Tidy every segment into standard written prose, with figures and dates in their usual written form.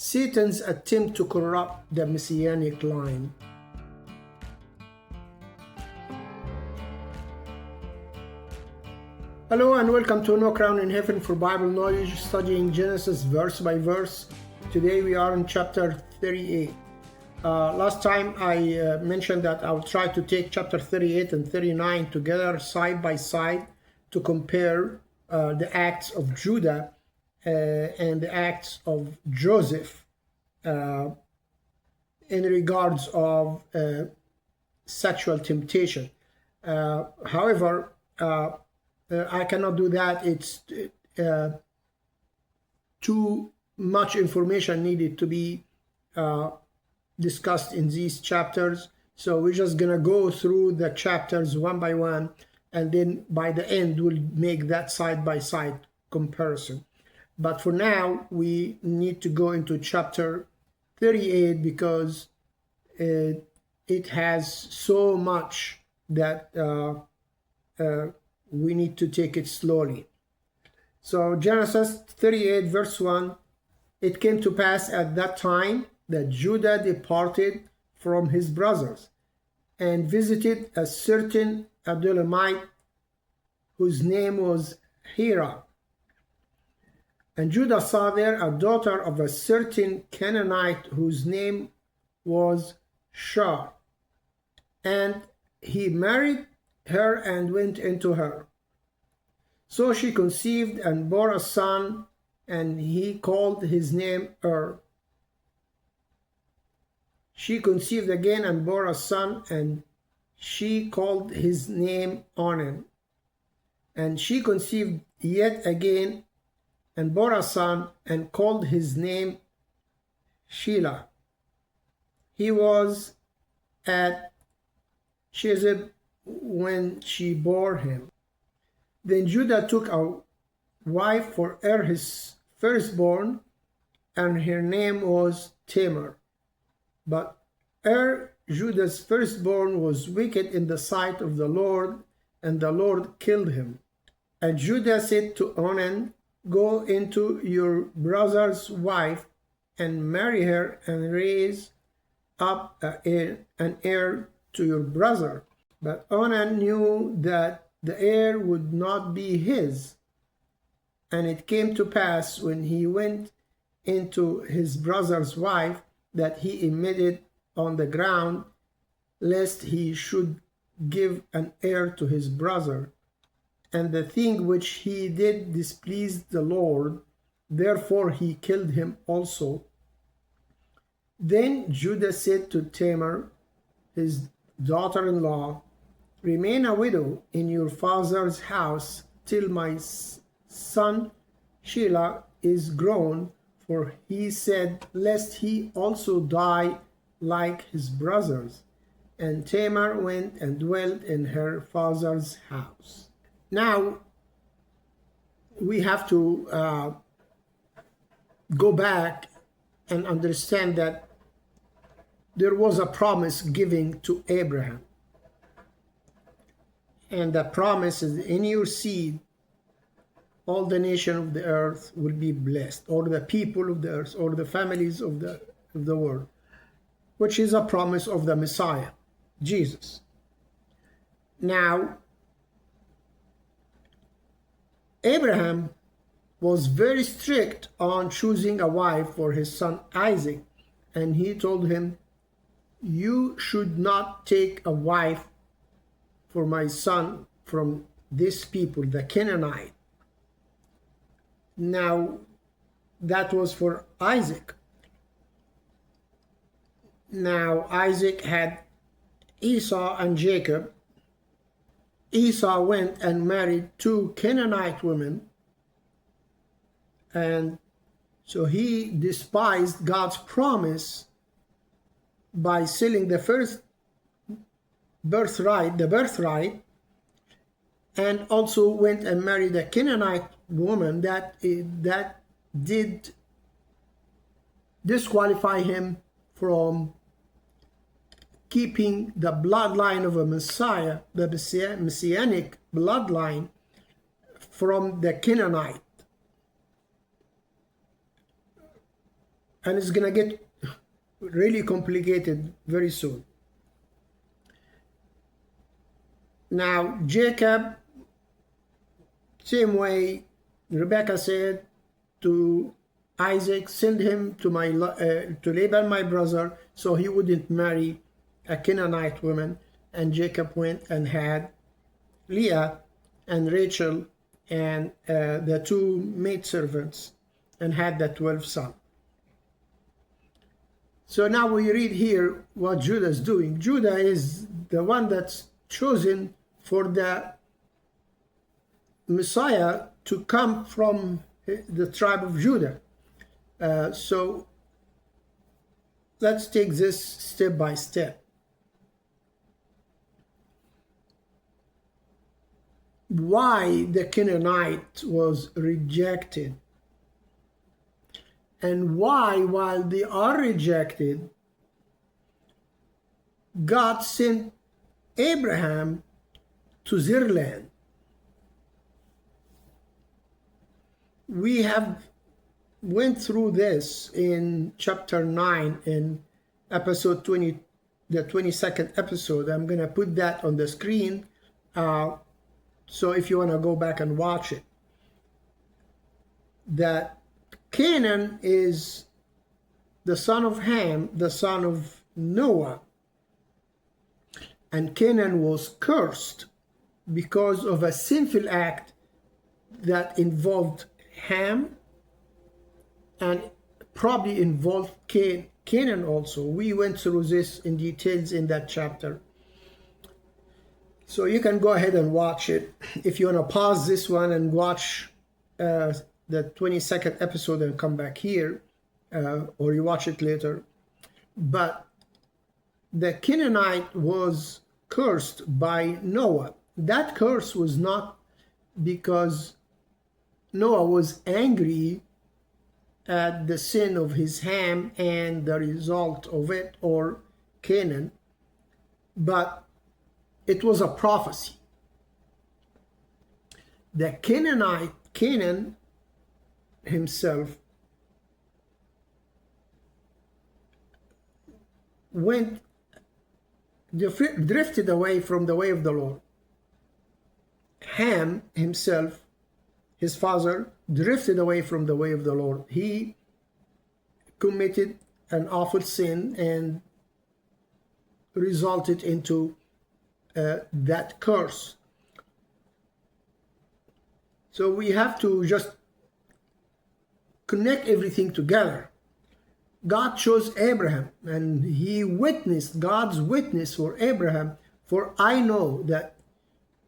Satan's attempt to corrupt the Messianic line. Hello and welcome to No Crown in Heaven for Bible Knowledge, studying Genesis verse by verse. Today we are in chapter 38. Last time I mentioned that I will try to take chapter 38 and 39 together side by side to compare the acts of Judah and the acts of Joseph in regards of sexual temptation. However, I cannot do that. It's too much information needed to be discussed in these chapters. So we're just gonna go through the chapters one by one, and then by the end we'll make that side-by-side comparison. But for now, we need to go into chapter 38 because it has so much that we need to take it slowly. So Genesis 38 verse 1, it came to pass at that time that Judah departed from his brothers and visited a certain Adullamite whose name was Hira. And Judah saw there a daughter of a certain Canaanite whose name was Shar. And he married her and went into her. So she conceived and bore a son, and he called his name She conceived again and bore a son, and she called his name Onan. And she conceived yet again and bore a son, and called his name Shelah. He was at Chezib when she bore him. Then Judah took a wife for his firstborn, and her name was Tamar. But Judah's firstborn was wicked in the sight of the Lord, and the Lord killed him. And Judah said to Onan, "Go into your brother's wife and marry her and raise up an heir to your brother." But Onan knew that the heir would not be his. And it came to pass when he went into his brother's wife that he emitted on the ground, lest he should give an heir to his brother. And the thing which he did displeased the Lord, therefore he killed him also. Then Judah said to Tamar, his daughter-in-law, "Remain a widow in your father's house till my son Shelah is grown," for he said, lest he also die like his brothers. And Tamar went and dwelt in her father's house. Now, we have to go back and understand that there was a promise given to Abraham. And the promise is, in your seed, all the nations of the earth will be blessed, or the people of the earth, or the families of the world, which is a promise of the Messiah, Jesus. Now, Abraham was very strict on choosing a wife for his son Isaac, and he told him, "You should not take a wife for my son from this people, the Canaanite." Now, that was for Isaac. Now, Isaac had Esau and Jacob. Esau went and married two Canaanite women, and so he despised God's promise by selling the first birthright, and also went and married a Canaanite woman that did disqualify him from keeping the bloodline of a Messiah, the Messianic bloodline, from the Canaanite. and it's going to get really complicated very soon. Now, Jacob, same way Rebecca said to Isaac, send him to Laban, my brother, so he wouldn't marry a Canaanite woman. And Jacob went and had Leah and Rachel and the two maidservants, and had the 12 sons. So now we read here what Judah is doing. Judah is the one that's chosen for the Messiah to come from the tribe of Judah. So let's take this step by step. Why the Canaanite was rejected, and why, while they are rejected, God sent Abraham to their land. We have went through this in chapter 9 in episode 20, the 22nd episode. I'm going to put that on the screen. So if you want to go back and watch it, that Canaan is the son of Ham, the son of Noah. And Canaan was cursed because of a sinful act that involved Ham and probably involved Canaan also. We went through this in details in that chapter. So you can go ahead and watch it. If you want to pause this one and watch the 22nd episode and come back here, or you watch it later. But the Canaanite was cursed by Noah. That curse was not because Noah was angry at the sin of his Ham and the result of it, or Canaan, but it was a prophecy. The Canaanite, Canaan himself, drifted away from the way of the Lord. Ham himself, his father, drifted away from the way of the Lord. He committed an awful sin and resulted into that curse. So we have to just connect everything together. God chose Abraham, and he witnessed God's witness for Abraham. For I know that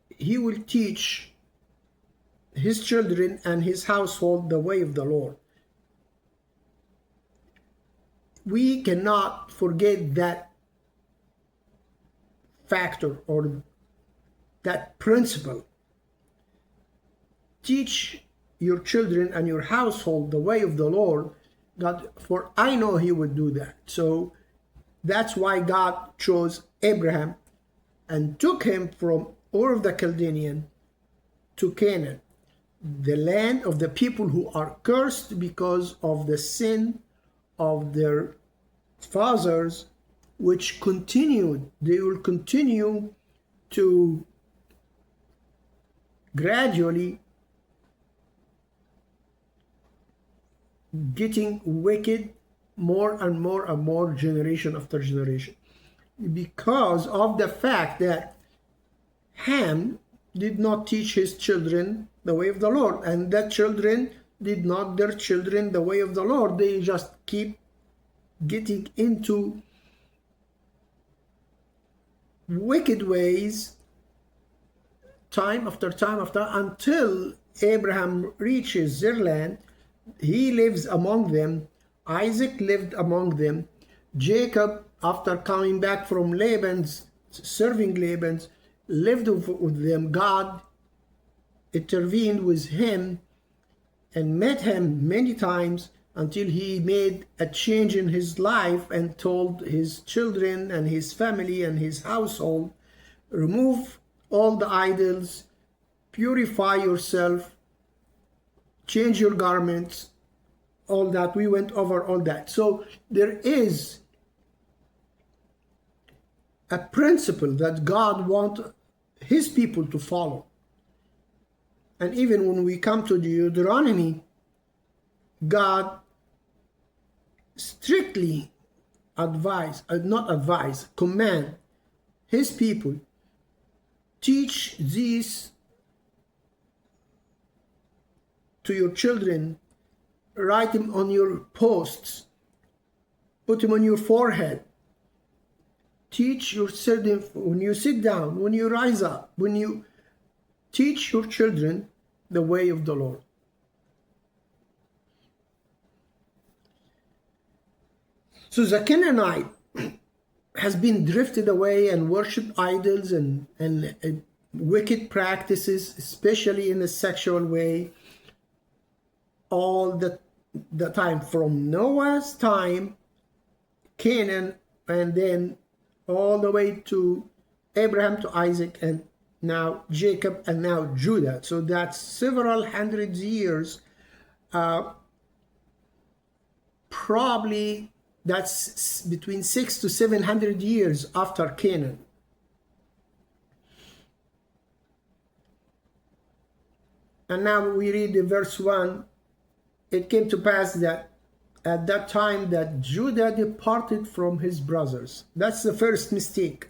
he will teach his children and his household the way of the Lord. We cannot forget that factor or that principle. Teach your children and your household the way of the Lord, God, for I know he would do that. So that's why God chose Abraham and took him from Ur of the Chaldean to Canaan, the land of the people who are cursed because of the sin of their fathers, which continued. They will continue to gradually getting wicked more and more and more, generation after generation, because of the fact that Ham did not teach his children the way of the Lord, and that children did not their children the way of the Lord. They just keep getting into wicked ways time after time until Abraham reaches their land. He lives among them. Isaac lived among them. Jacob, after coming back from serving Laban's, lived with them. God intervened with him and met him many times until he made a change in his life and told his children and his family and his household, remove all the idols, purify yourself, change your garments, all that. We went over all that. So there is a principle that God wants his people to follow. And even when we come to Deuteronomy, God strictly command his people, teach these to your children, write them on your posts, put them on your forehead. Teach your children when you sit down, when you rise up, when you teach your children the way of the Lord. So the Canaanite has been drifted away and worshipped idols and wicked practices, especially in a sexual way, all the time, from Noah's time, Canaan, and then all the way to Abraham, to Isaac, and now Jacob, and now Judah. So that's several hundred years. Probably that's between 600 to 700 years after Canaan. And now we read in verse 1, it came to pass that at that time that Judah departed from his brothers. That's the first mistake.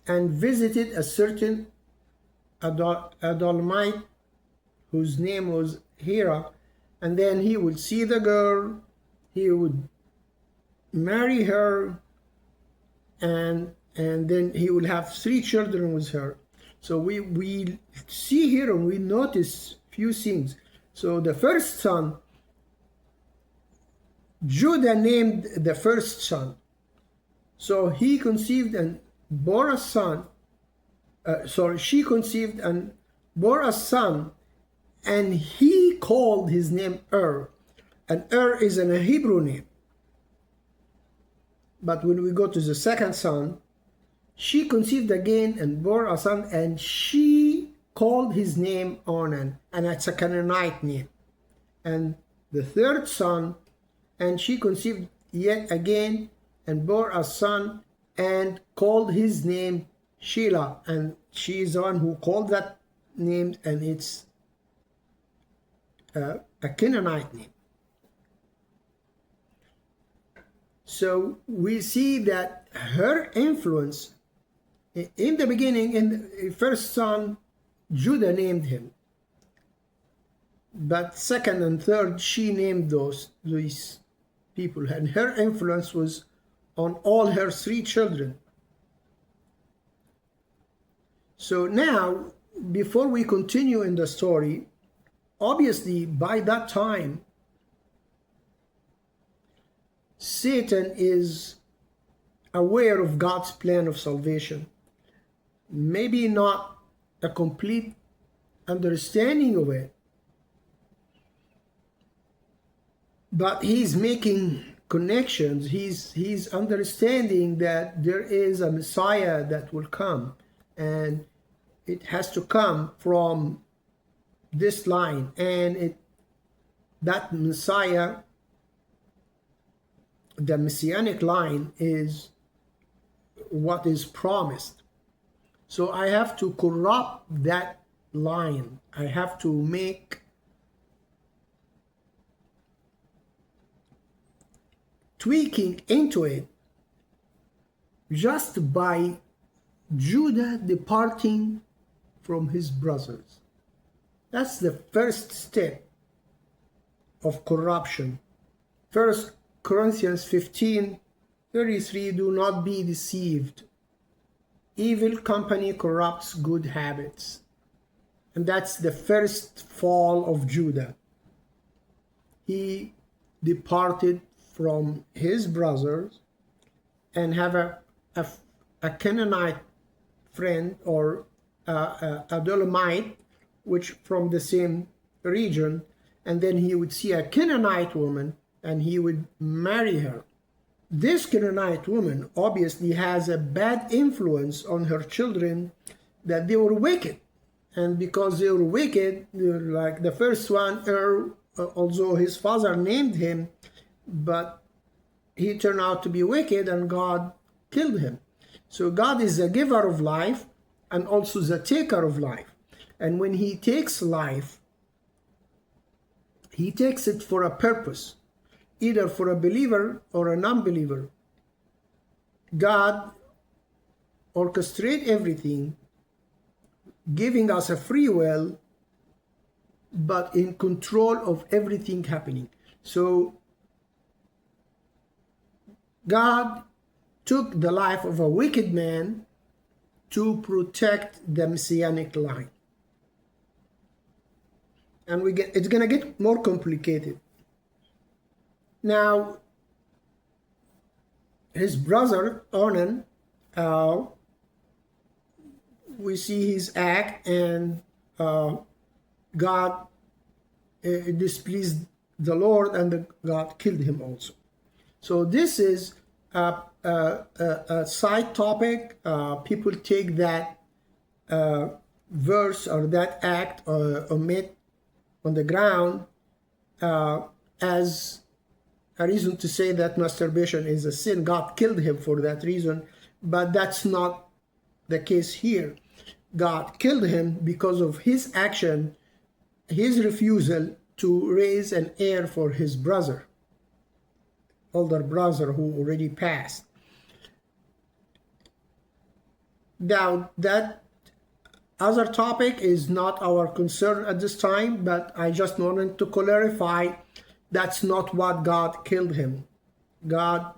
And visited a certain Adullamite whose name was Hera, and then he would see the girl, he would marry her, and then he would have 3 children with her. So we see here and we notice few things. So the first son, Judah named the first son. So he conceived and bore a son. She conceived and bore a son, and he called his name And is a Hebrew name. But when we go to the second son, she conceived again and bore a son, and she called his name Onan, and that's a Canaanite name. And the third son, and she conceived yet again and bore a son, and called his name Shelah, and she is the one who called that name, and it's a Canaanite name. So we see that her influence in the beginning, in the first son, Judah named him. But second and third, she named these people. And her influence was on all her 3 children. So now, before we continue in the story, obviously by that time, Satan is aware of God's plan of salvation. Maybe not a complete understanding of it, but he's making connections. He's understanding that there is a Messiah that will come, and it has to come from this line, and that Messiah, the Messianic line, is what is promised. So I have to corrupt that line. I have to make tweaking into it just by Judah departing from his brothers. That's the first step of corruption. 1 Corinthians 15:33, do not be deceived. Evil company corrupts good habits. And that's the first fall of Judah. He departed from his brothers and have a Canaanite friend, or a Adullamite, which from the same region, and then he would see a Canaanite woman and he would marry her. This Canaanite woman obviously has a bad influence on her children, that they were wicked And because they were wicked, like the first one, although his father named him, but he turned out to be wicked and God killed him. So God is the giver of life and also the taker of life. And when he takes life, he takes it for a purpose, either for a believer or a non-believer. God orchestrates everything, giving us a free will, but in control of everything happening. So God took the life of a wicked man to protect the Messianic line. And it's going to get more complicated. Now, his brother, Onan, we see his act, and God displeased the Lord, and God killed him also. So this is a side topic. People take that verse or that act omit on the ground as a reason to say that masturbation is a sin. God killed him for that reason, but that's not the case here. God killed him because of his action, his refusal to raise an heir for his brother, older brother who already passed. Now, that other topic is not our concern at this time, but I just wanted to clarify that's not what God killed him. God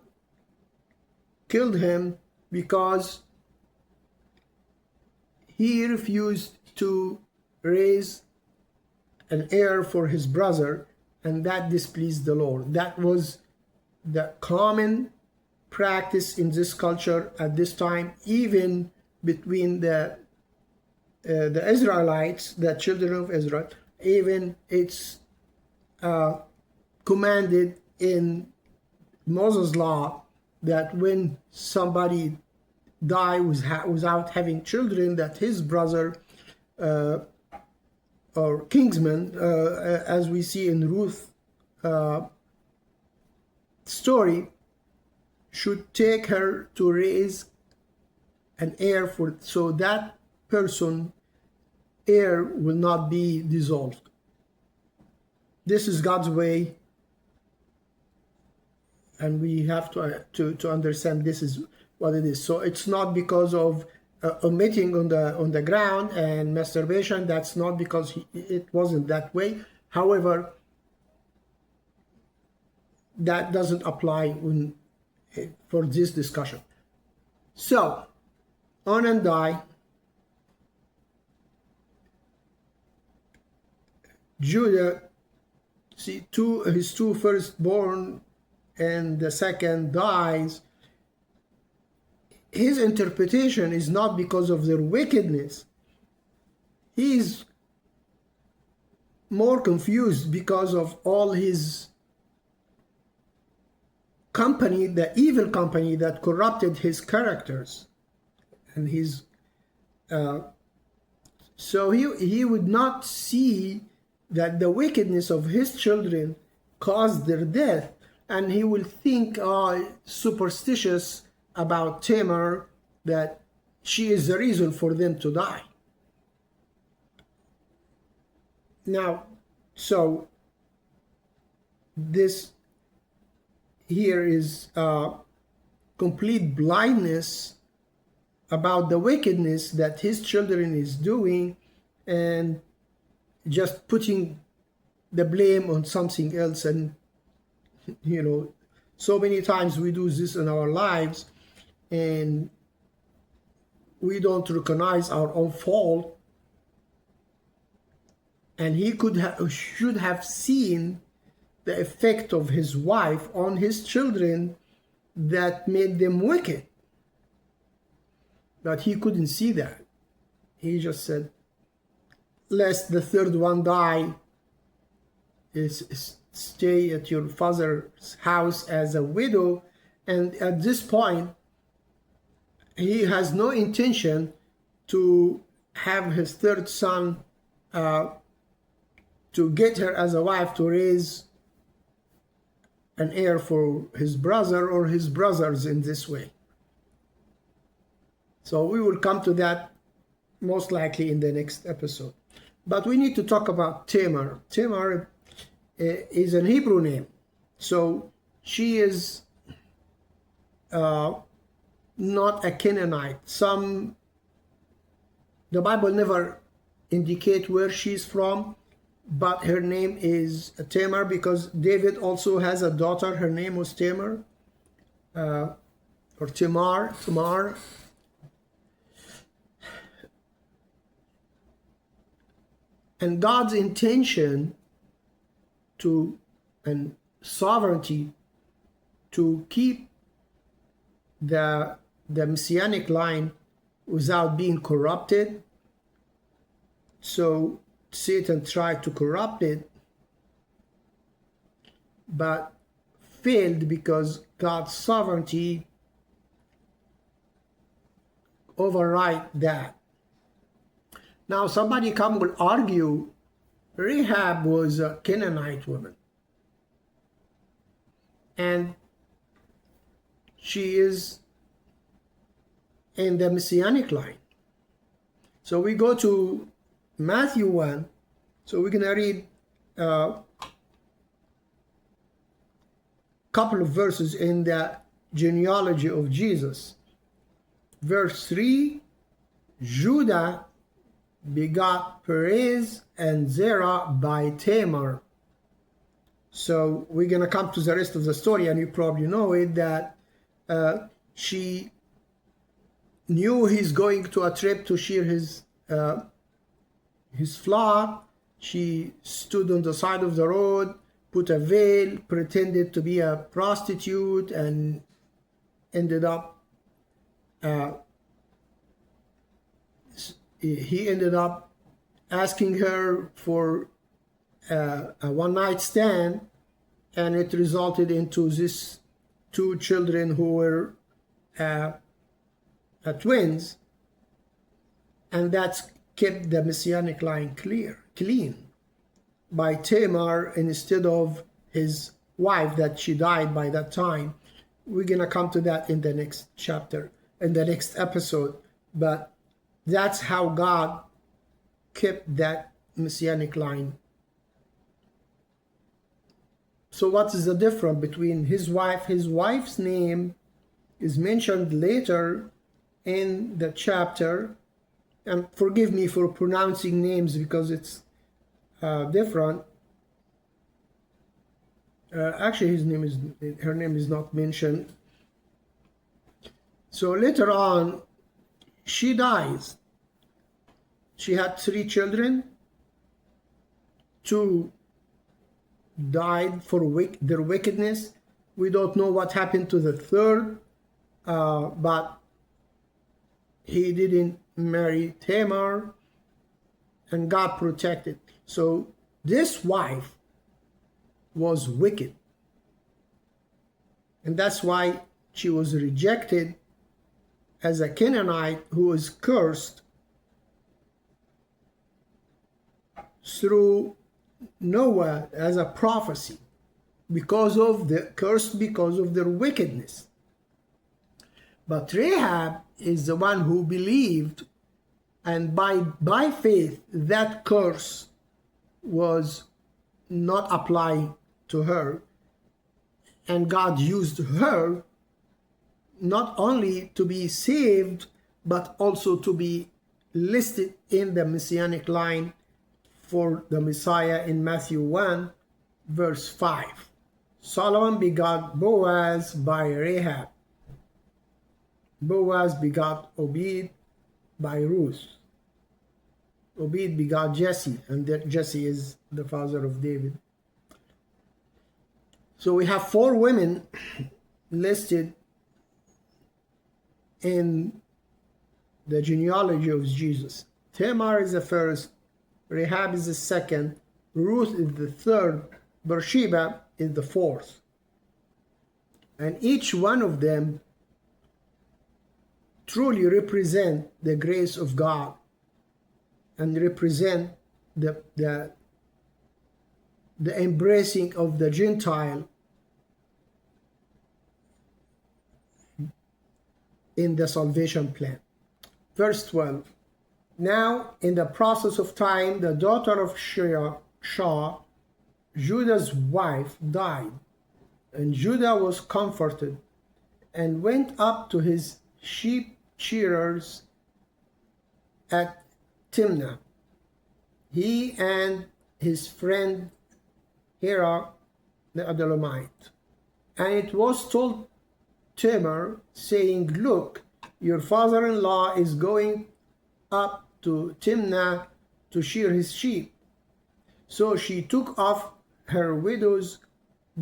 killed him because he refused to raise an heir for his brother, and that displeased the Lord. That was the common practice in this culture at this time, even between the Israelites, the children of Israel. Even it's commanded in Moses' law that when somebody die without having children, that his brother or kinsman, as we see in Ruth story, should take her to raise an heir for, so that person heir will not be dissolved. This is God's way, and we have to understand this is what it is. So it's not because of omitting on the ground and masturbation. That's not because it wasn't that way. However, that doesn't apply for this discussion. So Onan died. Judah, see, his two firstborn, and the second dies. His interpretation is not because of their wickedness. He's more confused because of all his company, the evil company that corrupted his characters, and his so he would not see that the wickedness of his children caused their death, and he will think superstitious about Tamar, that she is the reason for them to die. Now, so this here is complete blindness about the wickedness that his children is doing, and just putting the blame on something else. And so many times we do this in our lives, and we don't recognize our own fault. And he should have seen the effect of his wife on his children that made them wicked. But he couldn't see that. He just said, lest the third one die, stay at your father's house as a widow. And at this point, he has no intention to have his third son to get her as a wife to raise an heir for his brother or his brothers in this way. So we will come to that most likely in the next episode. But we need to talk about Tamar. Tamar is an Hebrew name. So she is not a Canaanite. The Bible never indicates where she's from, but her name is Tamar because David also has a daughter. Her name was Tamar, or Tamar. And God's intention and sovereignty to keep the Messianic line without being corrupted. So Satan tried to corrupt it, but failed because God's sovereignty override that. Now somebody will argue Rahab was a Canaanite woman, and she is in the Messianic line. So we go to Matthew 1. So we're going to read a couple of verses in the genealogy of Jesus. Verse 3, Judah begot Perez and Zerah by Tamar. So we're going to come to the rest of the story, and you probably know it, that she knew he's going to a trip to shear his flock. She stood on the side of the road, put a veil, pretended to be a prostitute, and ended up he ended up asking her for a one-night stand, and it resulted into these two children who were twins, and that's kept the Messianic line clean by Tamar instead of his wife that she died by that time. We're going to come to that in the next chapter, in the next episode, but that's how God kept that Messianic line. So what is the difference between his wife? His wife's name is mentioned later in the chapter, and forgive me for pronouncing names because it's different. Actually, her name is not mentioned. So later on, she dies. She had 3 children. 2 died for their wickedness. We don't know what happened to the third, but he didn't marry Tamar, and God protected. So this wife was wicked, and that's why she was rejected as a Canaanite who was cursed through Noah as a prophecy because of their wickedness. But Rahab is the one who believed, and by faith that curse was not applied to her, and God used her not only to be saved but also to be listed in the Messianic line for the Messiah in Matthew 1 verse 5. Solomon begot Boaz by Rahab. Boaz begot Obed by Ruth. Obed begot Jesse, and Jesse is the father of David. So we have 4 women listed in the genealogy of Jesus. Tamar is the first, Rahab is the second, Ruth is the third, Bathsheba is the fourth. And each one of them truly represent the grace of God and represent the embracing of the Gentile in the salvation plan. Verse 12. Now, in the process of time, the daughter of Shah, Judah's wife, died, and Judah was comforted and went up to his sheep shearers at Timnah, he and his friend Hira the Adullamite. And it was told Tamar, saying, Look, your father-in-law is going up to Timnah to shear his sheep. So she took off her widow's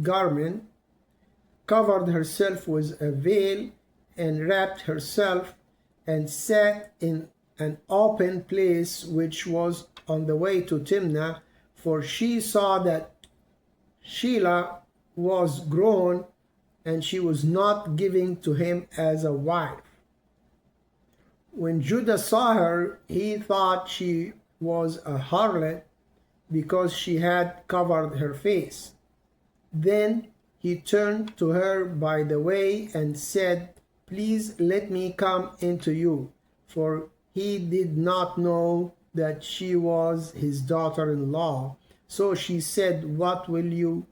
garment, covered herself with a veil, and wrapped herself, and sat in an open place which was on the way to Timnah, for she saw that Shelah was grown, and she was not giving to him as a wife. When Judah saw her, he thought she was a harlot, because she had covered her face. Then he turned to her by the way and said, Please let me come into you, for he did not know that she was his daughter-in-law. So she said, What will you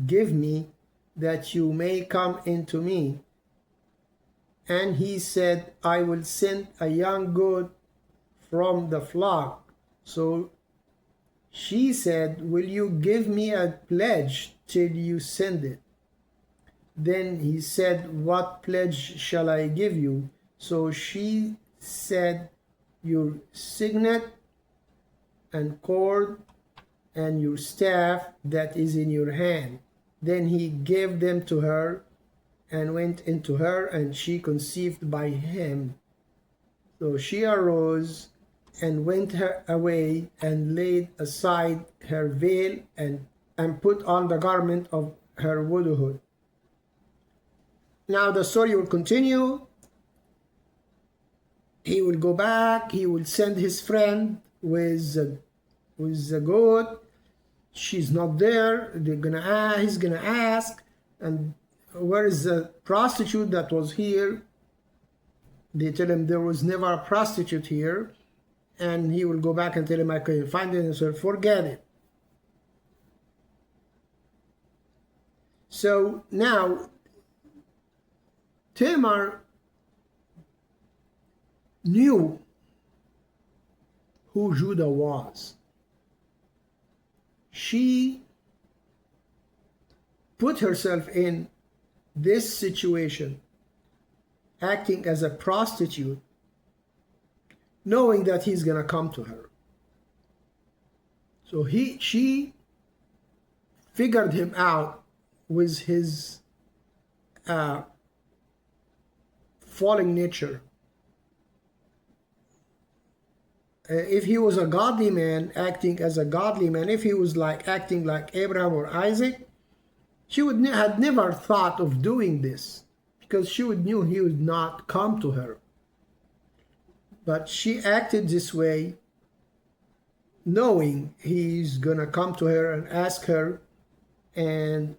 give me that you may come into me? And he said, I will send a young goat from the flock. So she said, Will you give me a pledge till you send it? Then he said, What pledge shall I give you? So she said, Your signet and cord and your staff that is in your hand. Then he gave them to her and went into her, and she conceived by him. So she arose and went her away and laid aside her veil and put on the garment of her widowhood. Now the story will continue. He will go back. He will send his friend with the goat. She's not there. He's gonna ask, and where is the prostitute that was here? They tell him there was never a prostitute here. And he will go back and tell him, I couldn't find it, and so forget it. So now, Tamar knew who Judah was. She put herself in this situation, acting as a prostitute, knowing that he's going to come to her. So she figured him out with his falling nature. If he was a godly man, acting as a godly man, if he was acting like Abraham or Isaac, she had never thought of doing this, because she knew he would not come to her. But she acted this way, knowing he's gonna come to her and ask her, and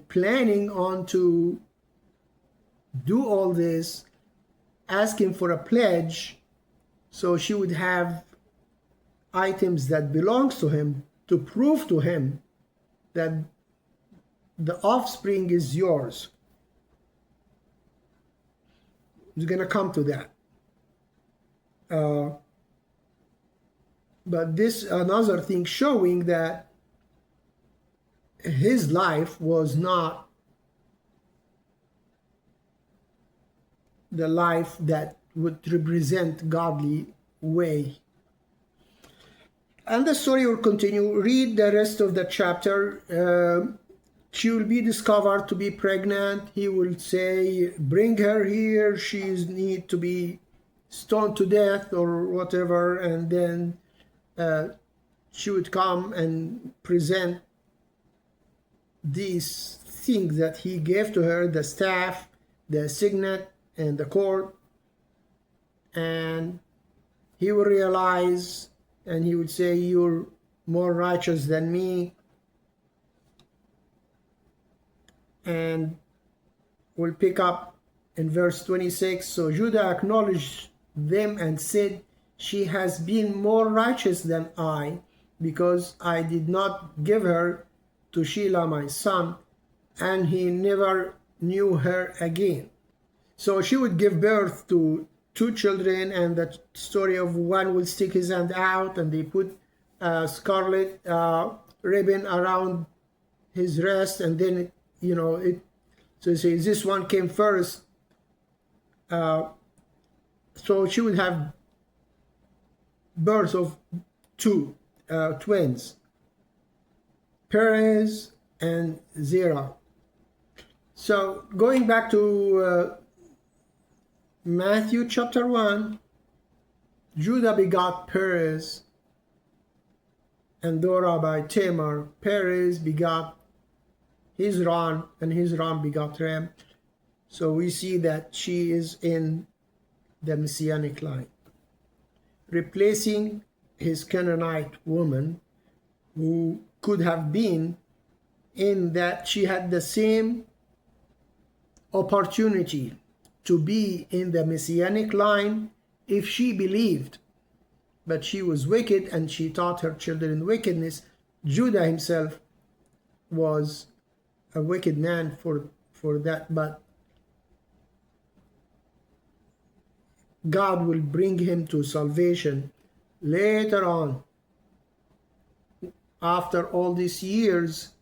planning on to do all this, asking for a pledge, so she would have items that belongs to him to prove to him that the offspring is yours. It's gonna come to that. But this another thing showing that his life was not the life that would represent godly way. And the story will continue. Read the rest of the chapter. She will be discovered to be pregnant. He will say, bring her here. She needs to be stoned to death or whatever. And then she would come and present these things that he gave to her, the staff, the signet, and the cord. And he will realize and he would say, "You're more righteous than me." And we'll pick up in verse 26. So Judah acknowledged them and said, "She has been more righteous than I, because I did not give her to Shelah my son, and he never knew her again." So she would give birth to two children, and the story of one will stick his hand out, and they put a scarlet ribbon around his wrist, and then so you say this one came first. So she would have birth of two twins, Perez and Zerah. So going back to Matthew chapter 1, Judah begot Perez and Dora by Tamar. Perez begot Hezron, and Hezron begot Ram. So we see that she is in the Messianic line, replacing his Canaanite woman, who could have been, in that she had the same opportunity to be in the Messianic line if she believed, but she was wicked and she taught her children wickedness. Judah himself was a wicked man for that, but God will bring him to salvation later on, after all these years,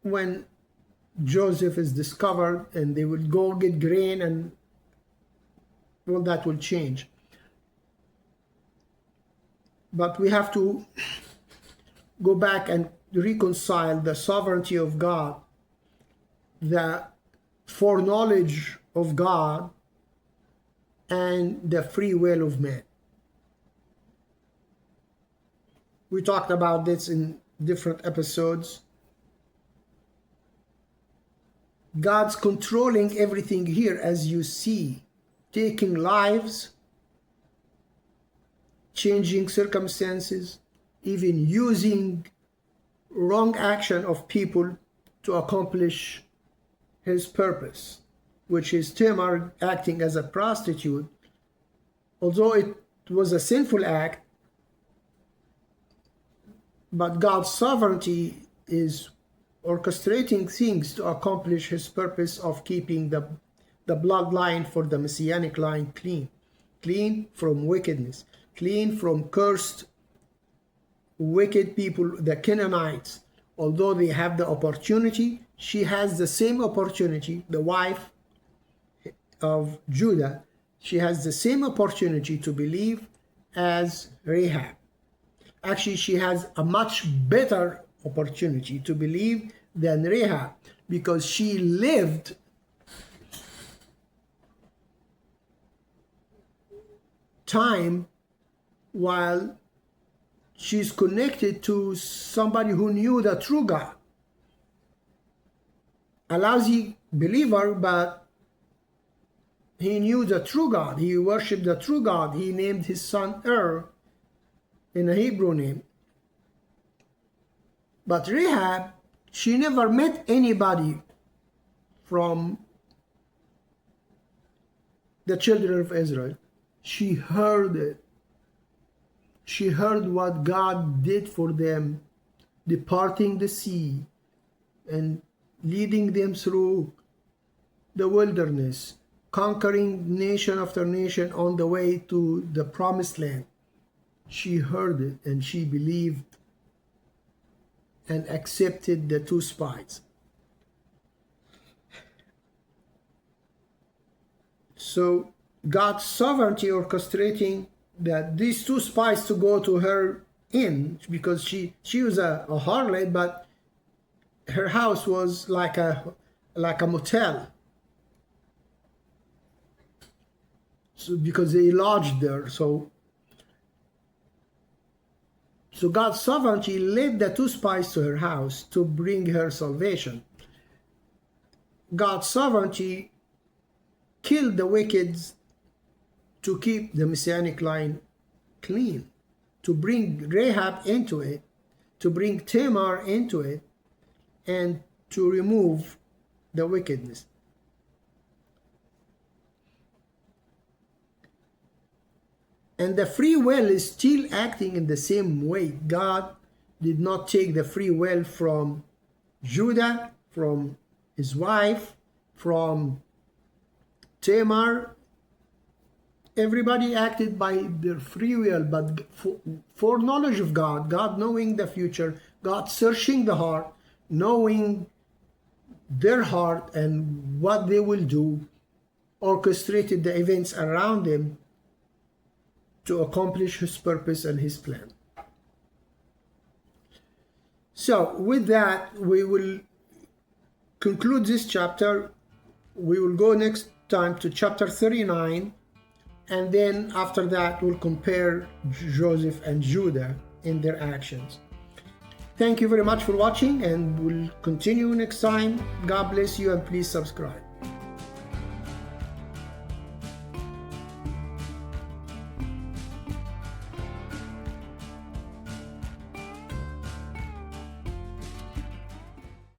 when Joseph is discovered and they will go get grain, and all that will change. But we have to go back and reconcile the sovereignty of God, the foreknowledge of God, and the free will of man. We talked about this in different episodes. God's controlling everything here, as you see, taking lives, changing circumstances, even using wrong action of people to accomplish his purpose, which is Tamar acting as a prostitute. Although it was a sinful act, but God's sovereignty is orchestrating things to accomplish his purpose of keeping the bloodline for the Messianic line clean from wickedness, clean from cursed, wicked people, the Canaanites. Although they have the opportunity, she has the same opportunity, the wife of Judah, she has the same opportunity to believe as Rahab. Actually, she has a much better opportunity to believe than Rahab, because she lived time while she's connected to somebody who knew the true God. A lousy believer, but he knew the true God. He worshipped the true God. He named his son in a Hebrew name. But Rahab, she never met anybody from the children of Israel. She heard it. She heard what God did for them, departing the sea and leading them through the wilderness, conquering nation after nation on the way to the promised land. She heard it and she believed and accepted the two spies. So God's sovereignty orchestrating that these two spies to go to her inn, because she was a harlot, but her house was like a motel. So because they lodged there, so God's sovereignty led the two spies to her house to bring her salvation. God's sovereignty killed the wicked to keep the Messianic line clean. to bring Rahab into it, to bring Tamar into it, and to remove the wickedness. And the free will is still acting in the same way. God did not take the free will from Judah, from his wife, from Tamar. Everybody acted by their free will, but for knowledge of God, God knowing the future, God searching the heart, knowing their heart and what they will do, orchestrated the events around them to accomplish his purpose and his plan. So with that, we will conclude this chapter. We will go next time to chapter 39, and then after that we'll compare Joseph and Judah in their actions. Thank you very much for watching, and we'll continue next time. God bless you, and please subscribe.